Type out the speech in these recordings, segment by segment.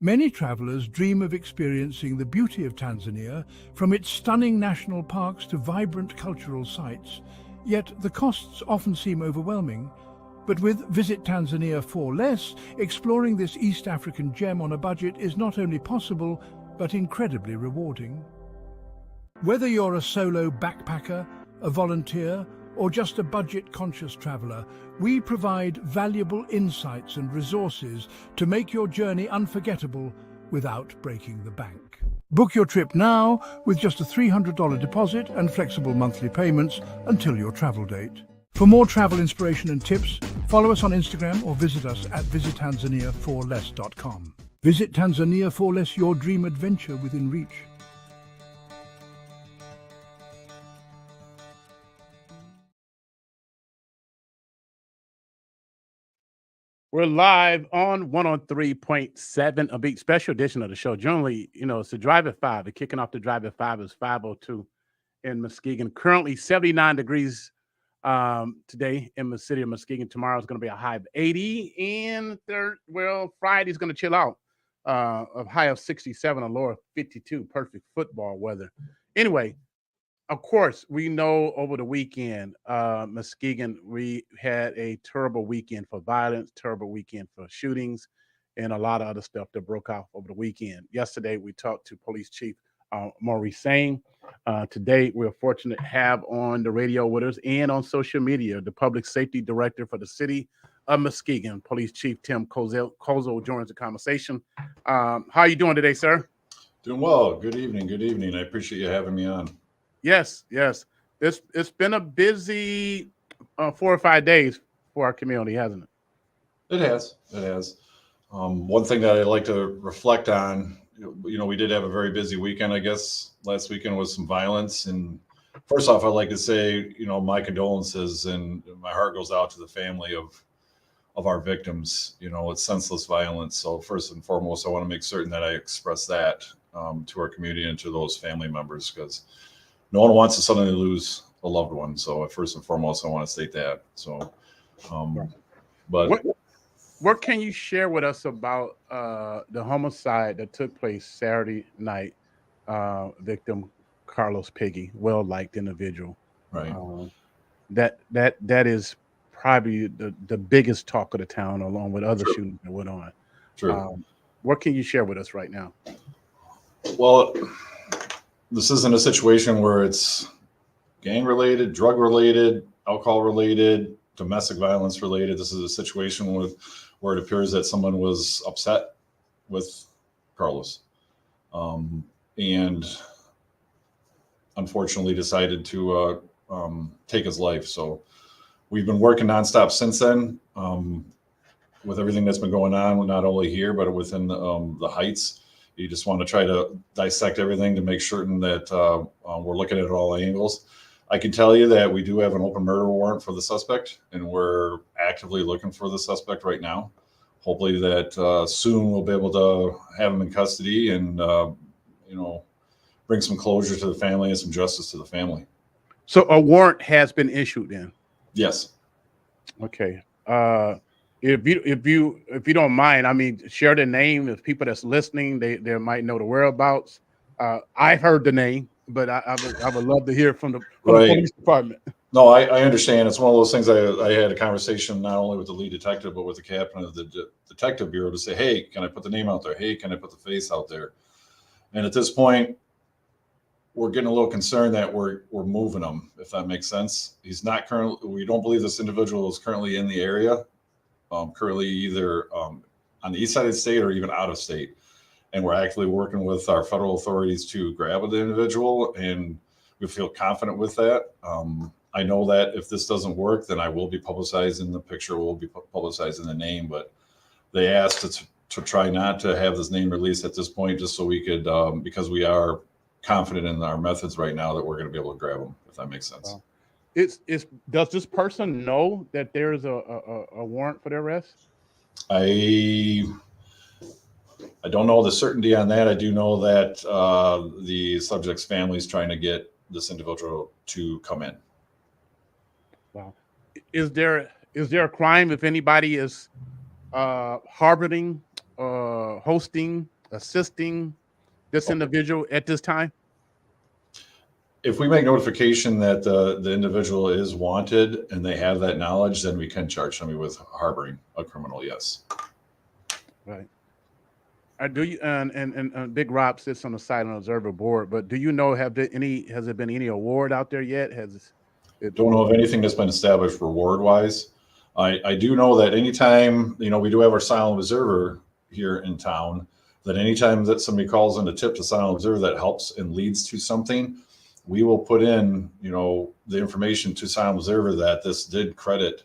Many travelers dream of experiencing the beauty of Tanzania, from its stunning national parks to vibrant cultural sites. Yet the costs often seem overwhelming. But with Visit Tanzania for Less, exploring this East African gem on a budget is not only possible, but incredibly rewarding. Whether you're a solo backpacker, a volunteer, or just a budget-conscious traveler, we provide valuable insights and resources to make your journey unforgettable without breaking the bank. Book your trip now with just a $300 deposit and flexible monthly payments until your travel date. For more travel inspiration and tips, follow us on Instagram or visit us at visittanzaniaforless.com. Visit Tanzania for Less, your dream adventure within reach. We're live on 103.7, a big special edition of the show. Generally, it's the Drive at 5. The kicking off the Drive at 5 is 5:02 in Muskegon. Currently 79 degrees today in the city of Muskegon. Tomorrow is going to be a high of 80, and Friday's going to chill out. A high of 67, a low of 52. Perfect football weather. Anyway, of course, we know over the weekend, Muskegon, we had a terrible weekend for violence, terrible weekend for shootings, and a lot of other stuff that broke out over the weekend. Yesterday, we talked to Police Chief Maurice Singh. Today, we're fortunate to have on the radio with us and on social media the Public Safety Director for the City of Muskegon, Police Chief Tim Kozal. Kozal joins the conversation. How are you doing today, sir? Doing well. Good evening. Good evening. I appreciate you having me on. Yes. It's been a busy 4 or 5 days for our community, hasn't it? It has. One thing that I'd like to reflect on, we did have a very busy weekend, I guess. Last weekend was some violence. And first off, I'd like to say, my condolences and my heart goes out to the family of our victims. It's senseless violence. So first and foremost, I want to make certain that I express that to our community and to those family members, because no one wants to suddenly lose a loved one. So first and foremost, I want to state that. So, but what can you share with us about the homicide that took place Saturday night? Victim Carlos Piggy, well-liked individual. Right. That is probably the biggest talk of the town, along with other shootings that went on. True. What can you share with us right now? Well, this isn't a situation where it's gang-related, drug-related, alcohol-related, domestic violence-related. This is a situation where it appears that someone was upset with Carlos, and unfortunately decided to take his life. So we've been working nonstop since then with everything that's been going on, not only here, but within the Heights. You just want to try to dissect everything to make certain that we're looking at all angles. I can tell you that we do have an open murder warrant for the suspect, and we're actively looking for the suspect right now. Hopefully that soon we'll be able to have him in custody and, bring some closure to the family and some justice to the family. So a warrant has been issued then? Yes. Okay. If you don't mind, share the name of people that's listening. They might know the whereabouts. I've heard the name, but I would love to hear from the police department. No, I understand. It's one of those things. I had a conversation not only with the lead detective, but with the captain of the detective bureau to say, hey, can I put the name out there? Hey, can I put the face out there? And at this point, we're getting a little concerned that we're moving him, if that makes sense. He's not currently, we don't believe this individual is currently in the area, currently either on the east side of the state or even out of state. And we're actively working with our federal authorities to grab the individual, and we feel confident with that. I know that if this doesn't work, then I will be publicizing the picture, we'll be publicizing the name, but they asked to try not to have this name released at this point, just so we could, because we are confident in our methods right now, that we're going to be able to grab them, if that makes sense. Does this person know that there is a warrant for their arrest? I don't know the certainty on that. I do know that the subject's family is trying to get this individual to come in. Wow. Is there a crime if anybody is harboring, hosting assisting this individual at this time? If we make notification that the individual is wanted and they have that knowledge, then we can charge somebody with harboring a criminal. Yes. Right. Do you and Big Rob sits on the Silent Observer board, but do you know has there been any award out there yet? Don't know of anything that's been established reward wise. I do know that anytime, we do have our Silent Observer here in town, that anytime that somebody calls in a tip to Silent Observer that helps and leads to something, we will put in, the information to Silent Observer that this did credit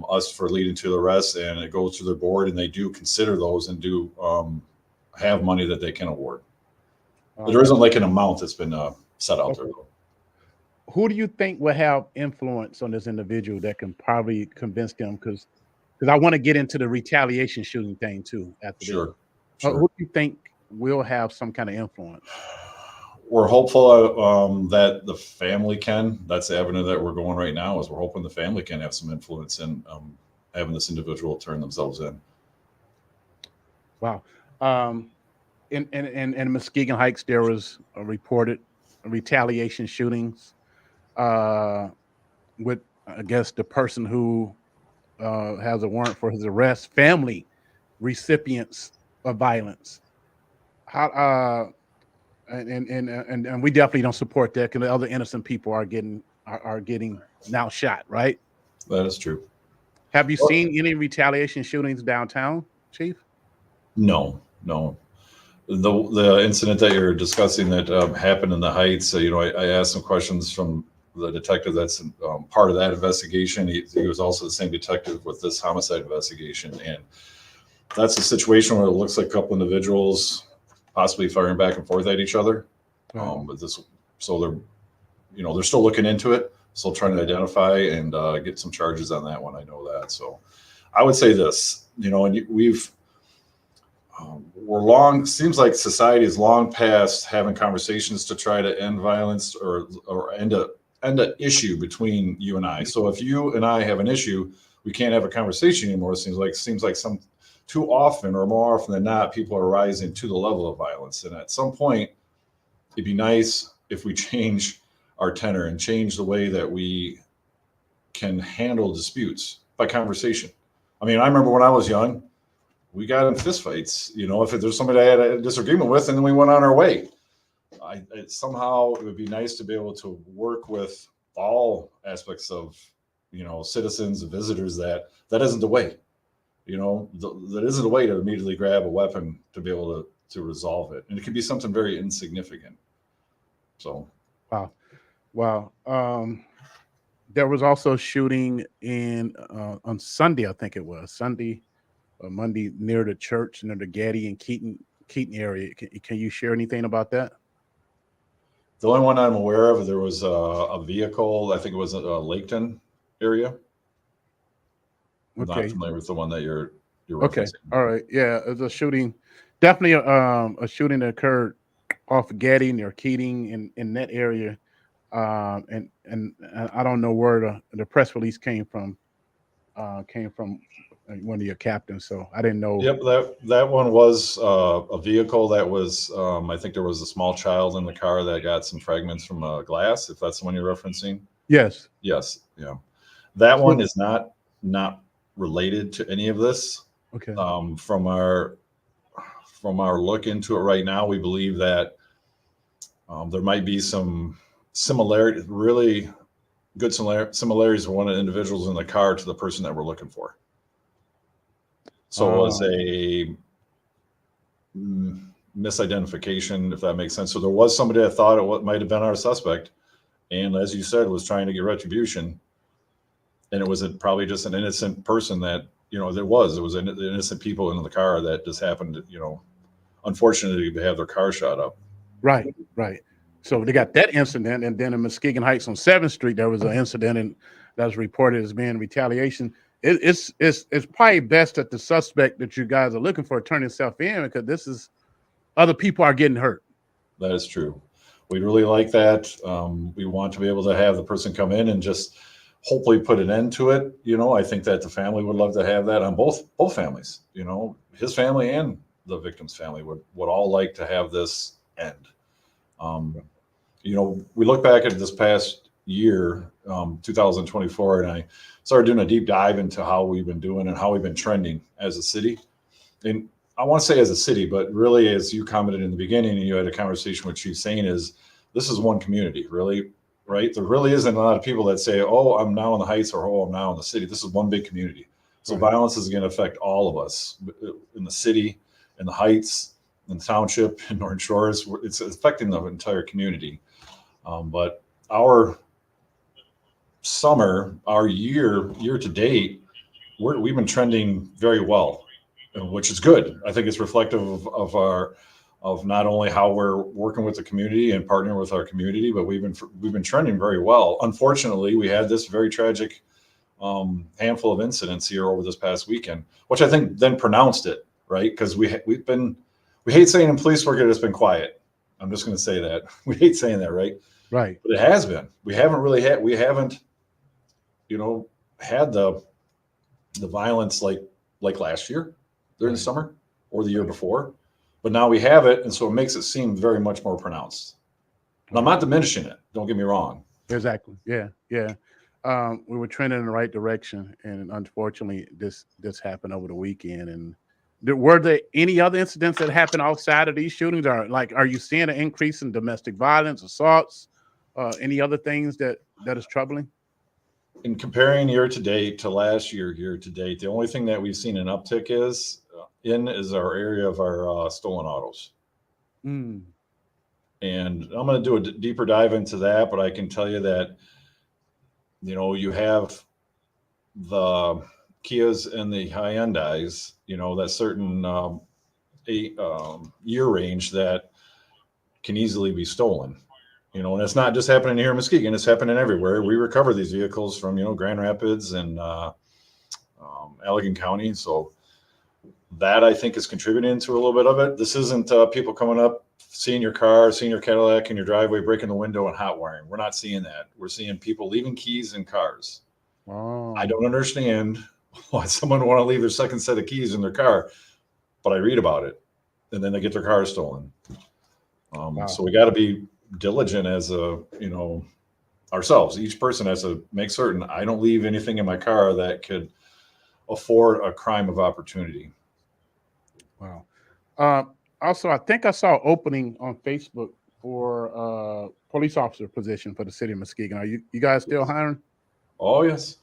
us for leading to the arrest, and it goes to their board, and they do consider those and do have money that they can award. But there isn't like an amount that's been set out there. Who do you think will have influence on this individual that can probably convince them? Because I want to get into the retaliation shooting thing too. After Sure. Who do you think will have some kind of influence? We're hopeful that the family can. That's the avenue that we're going right now. Is we're hoping the family can have some influence in having this individual turn themselves in. Wow. In Muskegon Heights, there was a reported retaliation shootings with, I guess, the person who has a warrant for his arrest, family recipients of violence. How and we definitely don't support that, because the other innocent people are getting now shot, right? That is true. Have you seen any retaliation shootings downtown, Chief? No. The incident that you're discussing that happened in the Heights, I asked some questions from the detective that's part of that investigation. He was also the same detective with this homicide investigation, and that's a situation where it looks like a couple individuals possibly firing back and forth at each other. But so they're still looking into it, still trying to identify and get some charges on that one. I know that. So I would say this, and seems like society is long past having conversations to try to end violence or end an issue between you and I. So if you and I have an issue, we can't have a conversation anymore. It seems like too often, or more often than not, people are rising to the level of violence. And at some point, it'd be nice if we change our tenor and change the way that we can handle disputes by conversation. I mean, I remember when I was young, we got in fistfights, if there's somebody I had a disagreement with, and then we went on our way. Somehow it would be nice to be able to work with all aspects of, citizens and visitors. That isn't the way. That isn't a way to immediately grab a weapon to be able to resolve it. And it could be something very insignificant. So. Wow. There was also shooting on Sunday, I think it was Sunday or Monday, near the church, near the Gaddy and Keaton area. Can you share anything about that? The only one I'm aware of, there was a vehicle, I think it was a Laketon area. I'm not familiar with the one that you're okay. referencing. All right. Yeah, it was a shooting. Definitely a shooting that occurred off of Gaddy near Keating in that area. And I don't know where the press release came from one of your captains. So I didn't know. Yep. That one was a vehicle that was, I think there was a small child in the car that got some fragments from a glass, if that's the one you're referencing. Yes. Yeah. That one is not related to any of this. Okay. From our look into it right now, we believe that there might be some really good similarities of one of the individuals in the car to the person that we're looking for. So it was a misidentification, if that makes sense. So there was somebody that thought it might have been our suspect, and as you said, was trying to get retribution. And it was probably just an innocent person that, it was innocent people in the car that just happened to, unfortunately, to have their car shot up. Right. So they got that incident, and then in Muskegon Heights on 7th Street, there was an incident, and that was reported as being retaliation. It's probably best that the suspect that you guys are looking for turn himself in, because other people are getting hurt. That is true. We'd really like that. We want to be able to have the person come in and just hopefully put an end to it. I think that the family would love to have that on both families, his family and the victim's family would all like to have this end. We look back at this past year, 2024, and I started doing a deep dive into how we've been doing and how we've been trending as a city. And I want to say as a city, but really, as you commented in the beginning, and you had a conversation with Chief saying, is this is one community, really, right? There really isn't a lot of people that say, oh, I'm now in the Heights, or oh, I'm now in the city. This is one big community. So violence is going to affect all of us in the city, in the Heights, in the township, in Norton Shores. It's affecting the entire community. But our summer, our year to date, we've been trending very well, which is good. I think it's reflective of not only how we're working with the community and partnering with our community, but we've been trending very well. Unfortunately, we had this very tragic handful of incidents here over this past weekend, which I think then pronounced it, right? Because we hate saying in police work it's been quiet. I'm just going to say that. We hate saying that, right? Right. But it has been. We haven't had the violence like last year during the summer or the year before. But now we have it, and so it makes it seem very much more pronounced. And I'm not diminishing it. Don't get me wrong. Exactly. Yeah. We were trending in the right direction, and unfortunately, this happened over the weekend. And were there any other incidents that happened outside of these shootings? Or are you seeing an increase in domestic violence, assaults, any other things that is troubling? In comparing year to date to last year to date, the only thing that we've seen an uptick is our area of our stolen autos. And I'm going to do a deeper dive into that, but I can tell you that, you have the Kias and the Hyundais, that certain year range that can easily be stolen. And it's not just happening here in Muskegon; it's happening everywhere. We recover these vehicles from Grand Rapids and Allegan County, so that I think is contributing to a little bit of it. This isn't people coming up, seeing your car, seeing your Cadillac in your driveway, breaking the window and hot wiring. We're not seeing that. We're seeing people leaving keys in cars. Oh. I don't understand why someone would want to leave their second set of keys in their car, but I read about it, and then they get their car stolen. Wow. So we got to be diligent as ourselves. Each person has to make certain I don't leave anything in my car that could afford a crime of opportunity. Wow. Also, I think I saw an opening on Facebook for police officer position for the city of Muskegon. Are you guys still hiring? Oh, yes.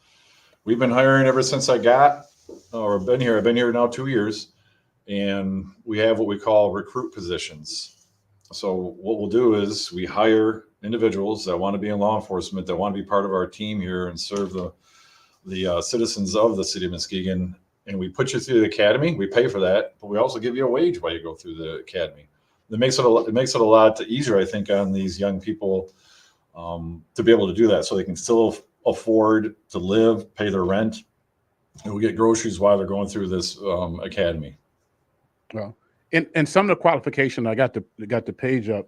We've been hiring ever since I've been here. I've been here now 2 years, and we have what we call recruit positions. So what we'll do is we hire individuals that want to be in law enforcement, that want to be part of our team here and serve the citizens of the city of Muskegon. And we put you through the academy. We pay for that, but we also give you a wage while you go through the academy. It makes it a lot easier, I think, on these young people to be able to do that, so they can still afford to live, pay their rent, and we get groceries while they're going through this academy. Well, and some of the qualification, I got the page up.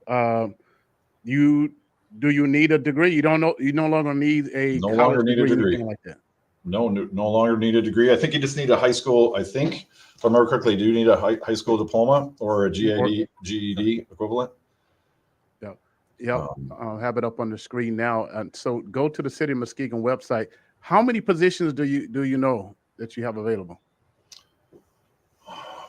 Do you need a degree? You don't know. You no longer need a college degree, anything like that. No longer need a degree. I think you just need a high school. I think, if I remember correctly, you do need a high school diploma or a GED equivalent. Yeah. I'll have it up on the screen now. And so go to the City of Muskegon website. How many positions do you know that you have available?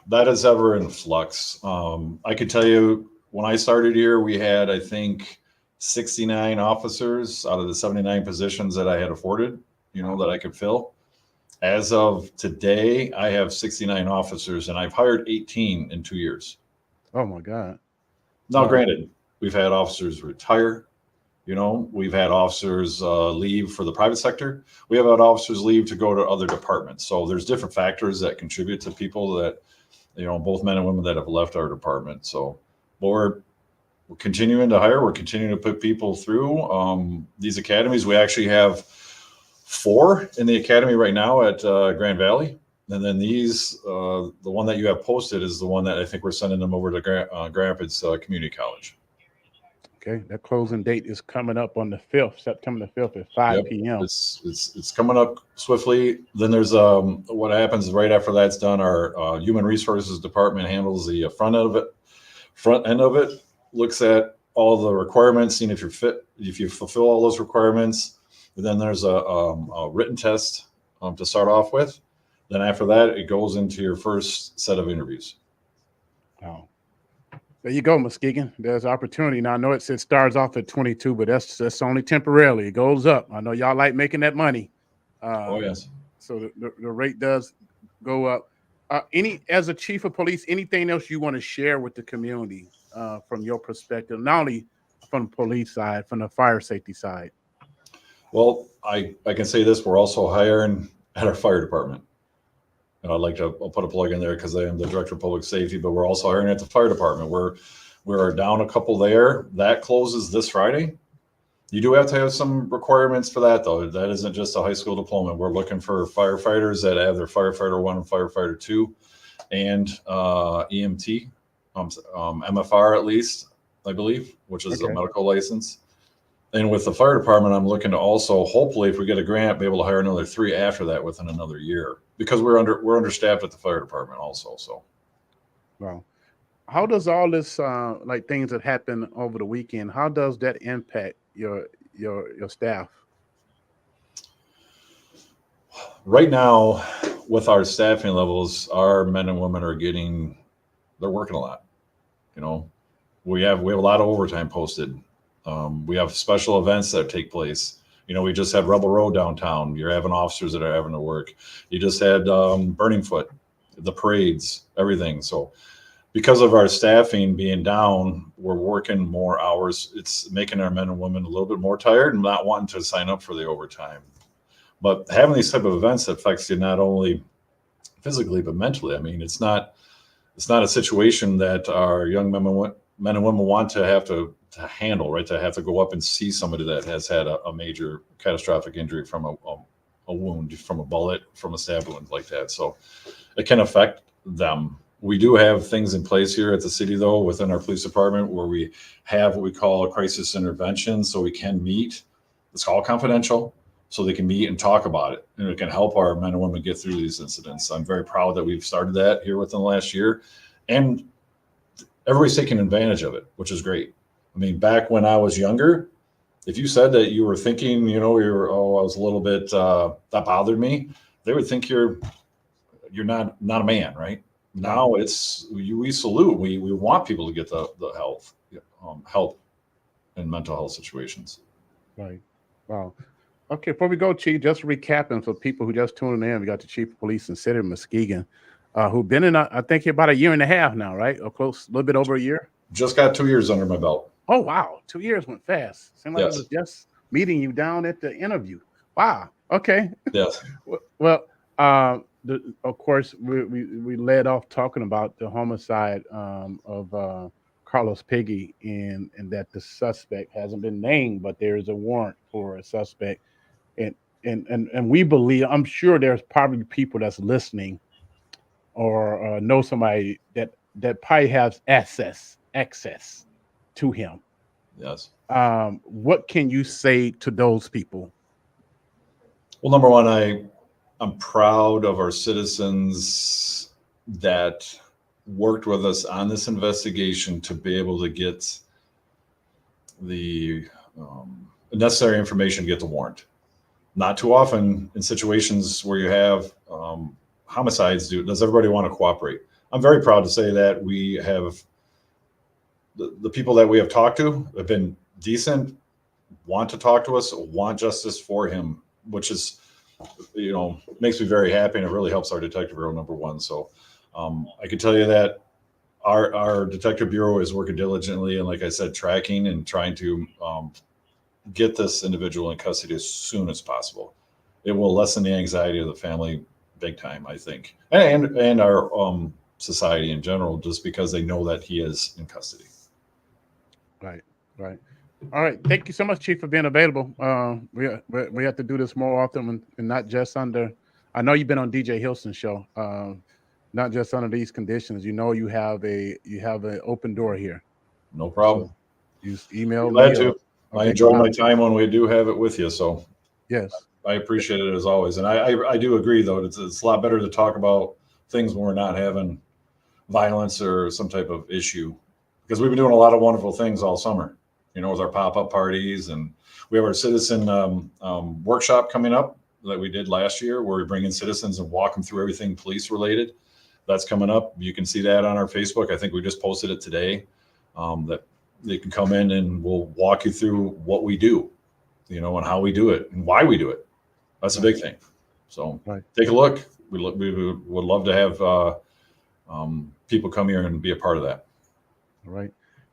That is ever in flux. I could tell you when I started here, we had, I think, 69 officers out of the 79 positions that I had afforded, that I could fill. As of today, I have 69 officers, and I've hired 18 in 2 years. Oh my God. Now, granted, we've had officers retire. We've had officers leave for the private sector. We have had officers leave to go to other departments. So there's different factors that contribute to people that, both men and women that have left our department. So we're continuing to hire. We're continuing to put people through these academies. We actually have 4 in the academy right now at Grand Valley. And then the one that you have posted is the one that I think we're sending them over to Grand Rapids Community College. Okay, that closing date is coming up on the 5th, September the 5th at 5 Yep, p.m. it's coming up swiftly. Then there's what happens right after that's done. Our human resources department handles the front end of it. Front end of it looks at all the requirements, seeing if you're fit, if you fulfill all those requirements. And then there's a written test to start off with. Then after that, it goes into your first set of interviews. Oh, there you go, Muskegon. There's opportunity. Now I know it starts off at 22, but that's only temporarily. It goes up. I know y'all like making that money. Oh yes. So the rate does go up. As a chief of police, anything else you want to share with the community from your perspective, not only from the police side, from the fire safety side? Well, I can say this: we're also hiring at our fire department. And I'll put a plug in there because I am the director of public safety, but we're also hiring at the fire department. We're down a couple there. That closes this Friday. You do have to have some requirements for that, though. That isn't just a high school diploma. We're looking for firefighters that have their firefighter 1 and firefighter 2 and EMT, MFR at least, I believe, which is a medical license. And with the fire department, I'm looking to also, hopefully, if we get a grant, be able to hire another 3 after that within another year, because we're understaffed at the fire department also. So, well, how does all this like things that happen over the weekend? How does that impact your staff? Right now, with our staffing levels, our men and women they're working a lot. You know, we have a lot of overtime posted. We have special events that take place. You know, we just had Rebel Road downtown. You're having officers that are having to work. You just had Burning Foot, the parades, everything. So because of our staffing being down, we're working more hours. It's making our men and women a little bit more tired and not wanting to sign up for the overtime. But having these type of events affects you not only physically, but mentally. I mean, it's not a situation that our young men and women want to have to handle, right? To have to go up and see somebody that has had a major catastrophic injury from a wound, from a bullet, from a stab wound like that. So it can affect them. We do have things in place here at the city, though, within our police department, where we have what we call a crisis intervention. So we can meet. It's all confidential, so they can meet and talk about it, and it can help our men and women get through these incidents. I'm very proud that we've started that here within the last year, and everybody's taking advantage of it, which is great. I mean, back when I was younger, if you said that you were thinking, I was a little bit, that bothered me, they would think you're not a man, right? Now we salute. We want people to get the help in mental health situations. Right. Wow. Okay, before we go, Chief, just recapping for people who just tuned in, we got the Chief of Police in City of Muskegon, who've been in, I think, about 1.5 years now, right? Or close, a little bit over a year. Just got 2 years under my belt. Oh, wow. 2 years went fast. Seemed like Yes. It was just meeting you down at the interview. Wow. Okay. Yes. Well, of course, we led off talking about the homicide of Carlos Piggy, and that the suspect hasn't been named, but there is a warrant for a suspect. And we believe, I'm sure there's probably people that's listening or know somebody that probably has access to him. Yes. What can you say to those people? Well, number one, I'm proud of our citizens that worked with us on this investigation to be able to get the necessary information to get the warrant. Not too often in situations where you have homicides, does everybody want to cooperate? I'm very proud to say that we have the people that we have talked to have been decent, want to talk to us, want justice for him, which is, makes me very happy, and it really helps our detective bureau, number one. So I can tell you that our detective bureau is working diligently, and like I said, tracking and trying to get this individual in custody as soon as possible. It will lessen the anxiety of the family big time, I think, and our society in general, just because they know that he is in custody. Right. All right. Thank you so much, Chief, for being available. We have to do this more often, and not just under. I know you've been on DJ Hilson's show. Not just under these conditions. You have an open door here. No problem. So Use email Glad me. to. I enjoy my time when we do have it with you. So Yes. I appreciate it as always. And I do agree, though. It's a lot better to talk about things when we're not having violence or some type of issue, because we've been doing a lot of wonderful things all summer, with our pop-up parties. And we have our citizen workshop coming up that we did last year, where we bring in citizens and walk them through everything police related. That's coming up. You can see that on our Facebook. I think we just posted it today, that they can come in and we'll walk you through what we do, and how we do it and why we do it. That's a big thing. So take a look. We would love to have people come here and be a part of that. All right.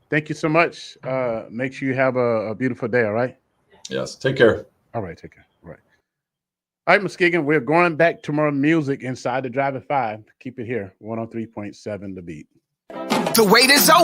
Thank you so much. Make sure you have a beautiful day. All right. Yes. Take care. All right. Take care. All right. All right, Muskegon, we're going back to more music inside the Drive at 5. Keep it here, 103.7 The Beat. The wait is over.